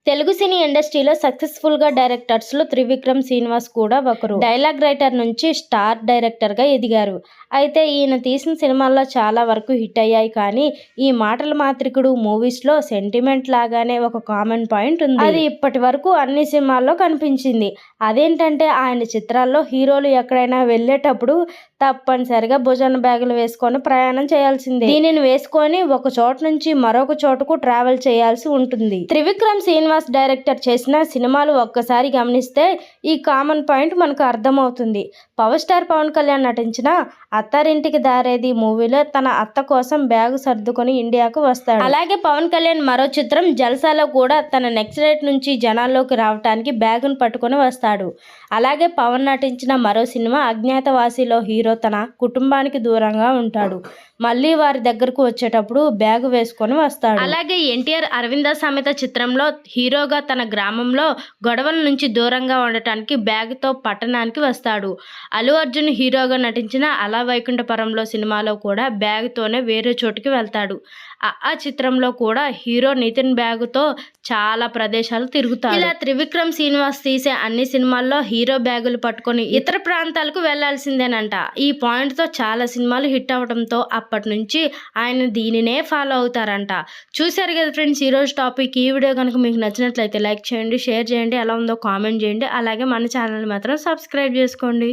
తెలుగు సినీ ఇండస్ట్రీలో సక్సెస్ఫుల్గా డైరెక్టర్స్లో త్రివిక్రమ్ శ్రీనివాస్ కూడా ఒకరు. డైలాగ్ రైటర్ నుంచి స్టార్ డైరెక్టర్గా ఎదిగారు. అయితే ఈయన తీసిన సినిమాల్లో చాలా వరకు హిట్ అయ్యాయి. కానీ ఈ మాటల మాంత్రికుడు మూవీస్లో సెంటిమెంట్ లాగానే ఒక కామన్ పాయింట్ ఉంది. అది ఇప్పటి వరకు అన్ని సినిమాల్లో కనిపించింది. అదేంటంటే ఆయన చిత్రాల్లో హీరోలు ఎక్కడైనా వెళ్ళేటప్పుడు తప్పనిసరిగా భుజాన బ్యాగులు వేసుకొని ప్రయాణం చేయాల్సిందే. దీనిని వేసుకొని ఒక చోట నుంచి మరొక చోటుకు ట్రావెల్ చేయాల్సి ఉంటుంది. త్రివిక్రమ్ శ్రీనివాస్ డైరెక్టర్ చేసిన సినిమాలు ఒక్కసారి గమనిస్తే ఈ కామన్ పాయింట్ మనకు అర్థమవుతుంది. పవర్ స్టార్ పవన్ కళ్యాణ్ నటించిన అత్తారింటికి దారేది మూవీలో తన అత్త కోసం బ్యాగు సర్దుకొని ఇండియాకు వస్తాడు. అలాగే పవన్ కళ్యాణ్ మరో చిత్రం జల్సాలో కూడా తన నెక్స్ట్ నుంచి జనాల్లోకి రావడానికి బ్యాగును పట్టుకొని వస్తాడు. అలాగే పవన్ నటించిన మరో సినిమా అజ్ఞాతవాసిలో హీరో తన కుటుంబానికి దూరంగా ఉంటాడు. మళ్ళీ వారి దగ్గరకు వచ్చేటప్పుడు బ్యాగు వేసుకొని వస్తాడు. అలాగే ఎన్టీఆర్ అరవింద సమేత చిత్రంలో హీరోగా తన గ్రామంలో గొడవల నుంచి దూరంగా ఉండటానికి బ్యాగుతో పట్టణానికి వస్తాడు. అల్లు అర్జున్ హీరోగా నటించిన అల వైకుంఠపురంలో సినిమాలో కూడా బ్యాగుతోనే వేరే చోటుకి వెళ్తాడు. ఆ చిత్రంలో కూడా హీరో నితిన్ బ్యాగుతో చాలా ప్రదేశాలు తిరుగుతాడు. ఇలా త్రివిక్రమ్ శ్రీనివాస్ తీసే అన్ని సినిమాల్లో హీరో బ్యాగులు పట్టుకొని ఇతర ప్రాంతాలకు వెళ్లాల్సిందేనంట. ఈ పాయింట్తో చాలా సినిమాలు హిట్ అవడంతో అప్పటి నుంచి ఆయన దీనినే ఫాలో అవుతారంట. చూశారు కదా ఫ్రెండ్స్ ఈరోజు టాపిక్. ఈ వీడియో కనుక మీకు నచ్చినట్లయితే లైక్ చేయండి, షేర్ చేయండి, ఎలా ఉందో కామెంట్ చేయండి. అలాగే మన ఛానల్ మాత్రం సబ్స్క్రైబ్ చేసుకోండి.